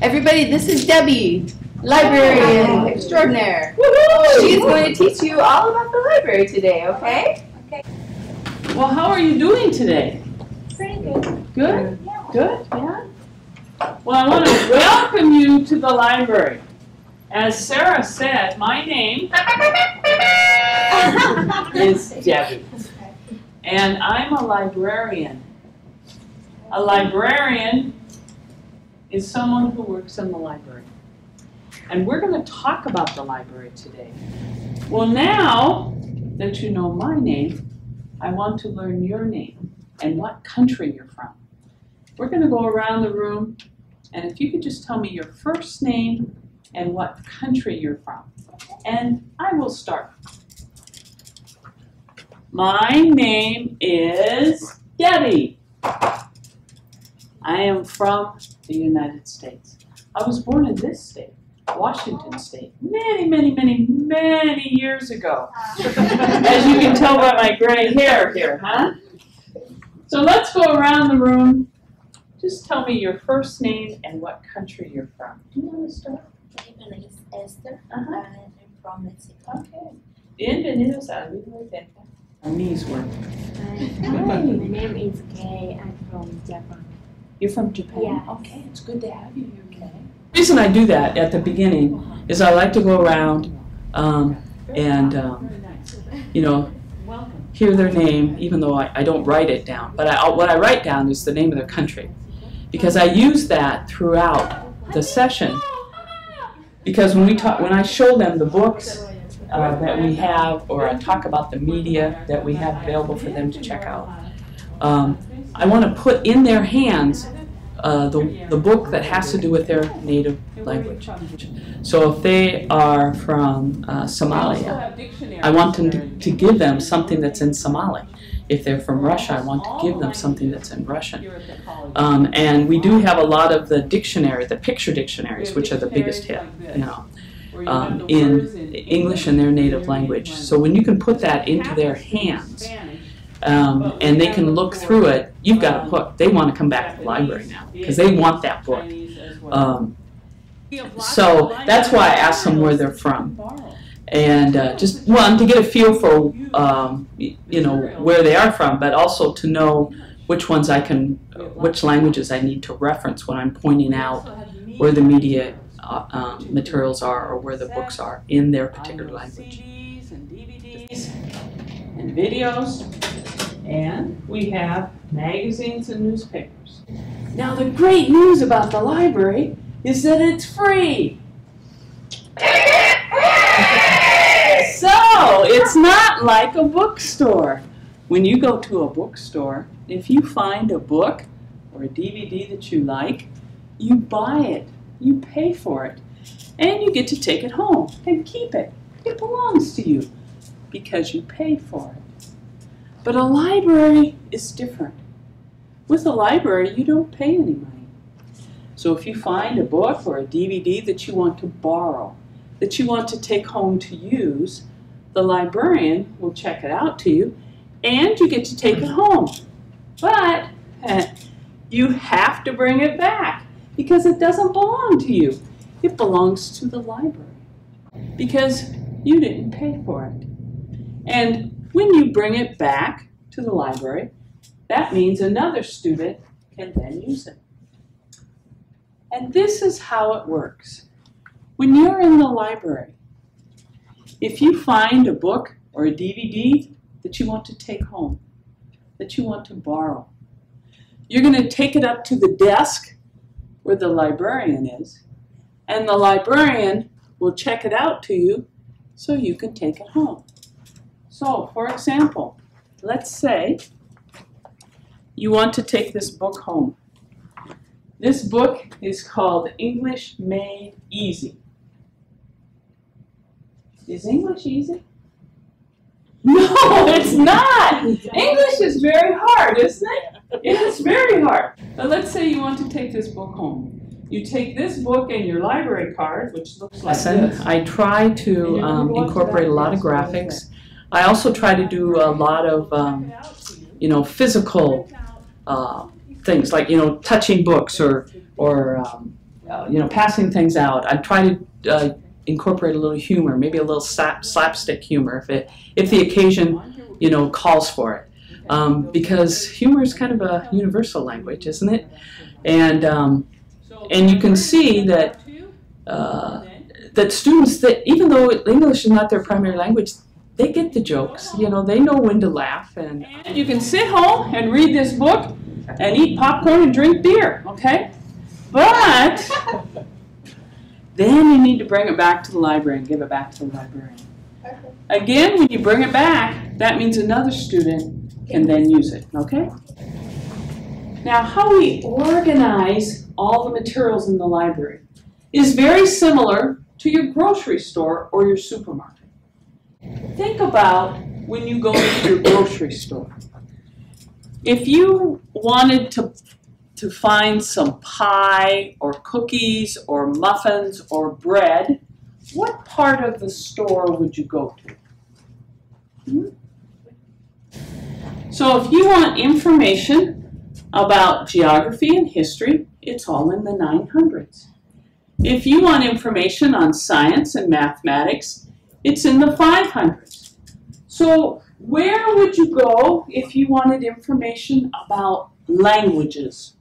Everybody, this is Debbie, librarian extraordinaire. She's going to teach you all about the library today, okay? Okay. Well, how are you doing today? Pretty good. Good? Yeah. Good? Yeah? Well, I want to welcome you to the library. As Sarah said, my name is Debbie, and I'm a librarian. A librarian is someone who works in the library. And we're going to talk about the library today. Well, now that you know my name, I want to learn your name and what country you're from. We're going to go around the room, and if you could just tell me your first name and what country you're from. And I will start. My name is Debbie. I am from the United States. I was born in this state, Washington State, many years ago. As you can tell by my gray hair here, huh? So let's go around the room. Just tell me your first name and what country you're from. Do you want to start? My name is Esther, and I'm from Mexico. Okay. Bienvenidos a Biblioteca. My knees work. Hi, my name is Kay. I'm from Japan. You're from Japan? Yes. Okay, it's good to have you here, Kay. The reason I do that at the beginning is I like to go around you know, hear their name, even though I don't write it down. But what I write down is the name of their country, because I use that throughout the session. Because when I show them the books that we have, or I talk about the media that we have available for them to check out, I want to put in their hands the book that has to do with their native language. So if they are from Somalia, I want them to give them something that's in Somali. If they're from Russia, I want to give them something that's in Russian. And we do have a lot of the picture dictionaries, which are the biggest hit, you know, in English and their native language. So when you can put that into their hands, and they can look through it, you've got a hook. They want to come back to the library now because they want that book. So that's why I asked them where they're from, and just one, to get a feel for you know, where they are from, but also to know which languages I need to reference when I'm pointing out where the media materials are or where the books are in their particular language. And videos, and we have magazines and newspapers. Now the great news about the library is that it's free. So it's not like a bookstore. When you go to a bookstore, if you find a book or a DVD that you like, you buy it, you pay for it, and you get to take it home and keep it. It belongs to you because you paid for it. But a library is different. With a library, you don't pay any money. So if you find a book or a DVD that you want to borrow, that you want to take home to use, the librarian will check it out to you, and you get to take it home. But you have to bring it back because it doesn't belong to you. It belongs to the library because you didn't pay for it. And when you bring it back to the library, that means another student can then use it. And this is how it works. When you're in the library, if you find a book or a DVD that you want to take home, that you want to borrow, you're going to take it up to the desk where the librarian is, and the librarian will check it out to you so you can take it home. So, for example, let's say you want to take this book home. This book is called English Made Easy. Is English easy? No, it's not! English is very hard, isn't it? It's very hard. But let's say you want to take this book home. You take this book and your library card, which looks like this. I try to incorporate a lot of graphics. I also try to do a lot of, you know, physical things like, you know, touching books or passing things out. I try to incorporate a little humor, maybe a little slapstick humor if the occasion, calls for it. Because humor is kind of a universal language, isn't it? And you can see that that students, that even though English is not their primary language, they get the jokes. They know when to laugh. And you can sit home and read this book and eat popcorn and drink beer, okay? But then you need to bring it back to the library and give it back to the librarian. Again, when you bring it back, that means another student can then use it, okay? Now, how we organize all the materials in the library is very similar to your grocery store or your supermarket. Think about when you go to your grocery store. If you wanted to find some pie or cookies or muffins or bread, what part of the store would you go to? So if you want information about geography and history, it's all in the 900s. If you want information on science and mathematics, it's in the 500s. So where would you go if you wanted information about languages?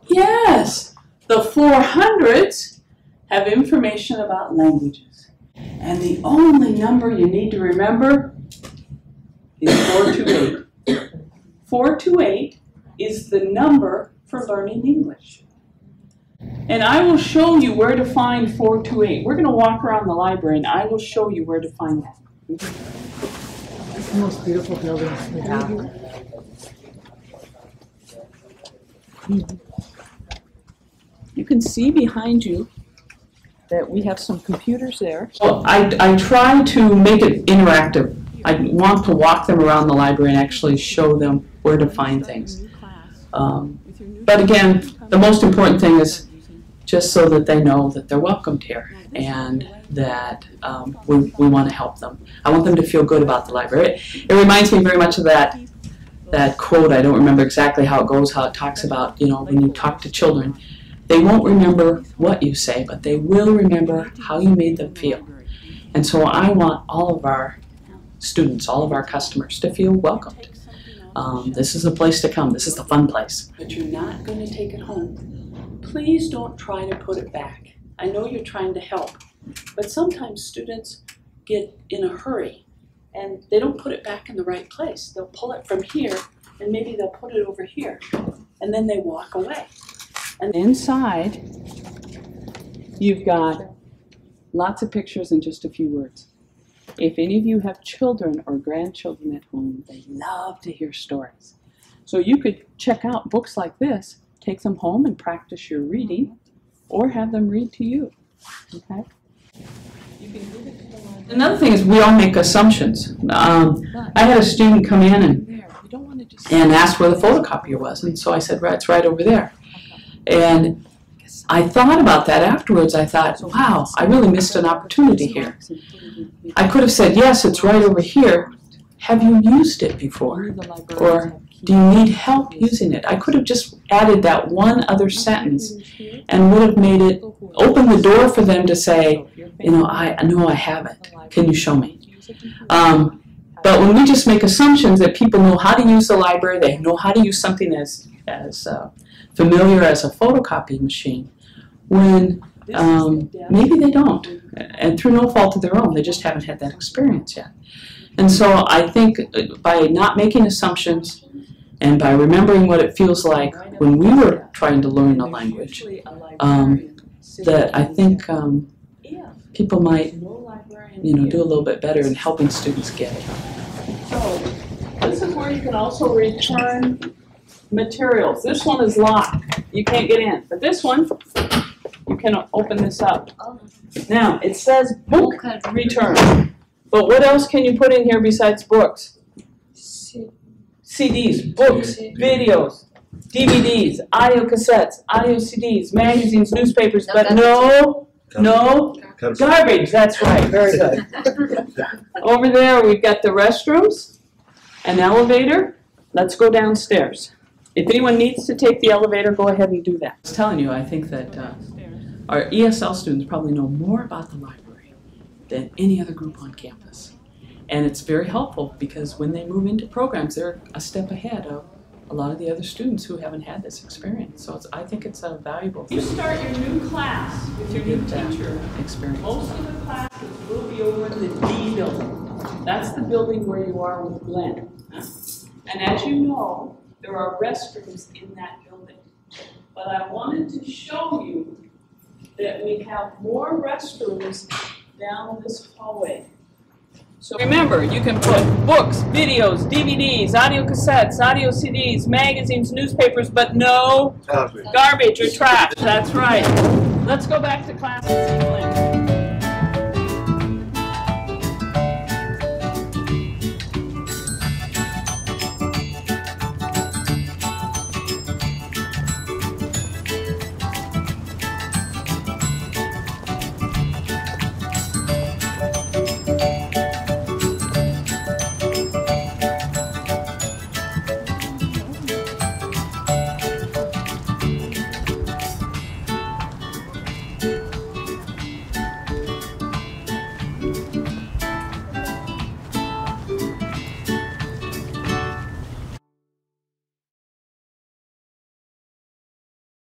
Yes, the 400s have information about languages. And the only number you need to remember is 428. 428 is the number for learning English. And I will show you where to find 428. We're going to walk around the library and I will show you where to find that. It's the most beautiful buildings we have. You can see behind you that we have some computers there. So I try to make it interactive. I want to walk them around the library and actually show them where to find things. But again, the most important thing is just so that they know that they're welcomed here and that we want to help them. I want them to feel good about the library. It reminds me very much of that quote. I don't remember exactly how it goes, how it talks about, when you talk to children, they won't remember what you say, but they will remember how you made them feel. And so I want all of our students, all of our customers to feel welcomed. This is a place to come. This is the fun place. But you're not going to take it home. Please don't try to put it back. I know you're trying to help, but sometimes students get in a hurry and they don't put it back in the right place. They'll pull it from here and maybe they'll put it over here and then they walk away. And inside, you've got lots of pictures and just a few words. If any of you have children or grandchildren at home, they love to hear stories. So you could check out books like this, take them home and practice your reading, or have them read to you. Okay? Another thing is we all make assumptions. I had a student come in and ask where the photocopier was, and so I said, right, it's right over there. And I thought about that afterwards. I thought, wow, I really missed an opportunity here. I could have said, yes, it's right over here. Have you used it before? Or do you need help using it? I could have just added that one other sentence and would have made it, open the door for them to say, I know I haven't. Can you show me? But when we just make assumptions that people know how to use the library, they know how to use something as familiar as a photocopy machine, when maybe they don't, and through no fault of their own, they just haven't had that experience yet. And so I think by not making assumptions and by remembering what it feels like when we were trying to learn a language, that I think people might do a little bit better in helping students get it. So this is where you can also return materials. This one is locked. You can't get in. But this one, you can open this up. Now, it says book return. But what else can you put in here besides books? CDs, books, videos, DVDs, audio cassettes, audio CDs, magazines, newspapers, but no garbage. That's right. Very good. Over there, we've got the restrooms, an elevator. Let's go downstairs. If anyone needs to take the elevator, go ahead and do that. I was telling you, I think that our ESL students probably know more about the library than any other group on campus. And it's very helpful because when they move into programs, they're a step ahead of a lot of the other students who haven't had this experience. So I think it's a valuable thing. You start your new class with your new teacher. Experience. Most of the classes will be over in the D building. That's the building where you are with Glenn. And as you know, there are restrooms in that building. But I wanted to show you that we have more restrooms down this hallway. So remember, you can put books, videos, DVDs, audio cassettes, audio CDs, magazines, newspapers, but no garbage or trash. That's right. Let's go back to class.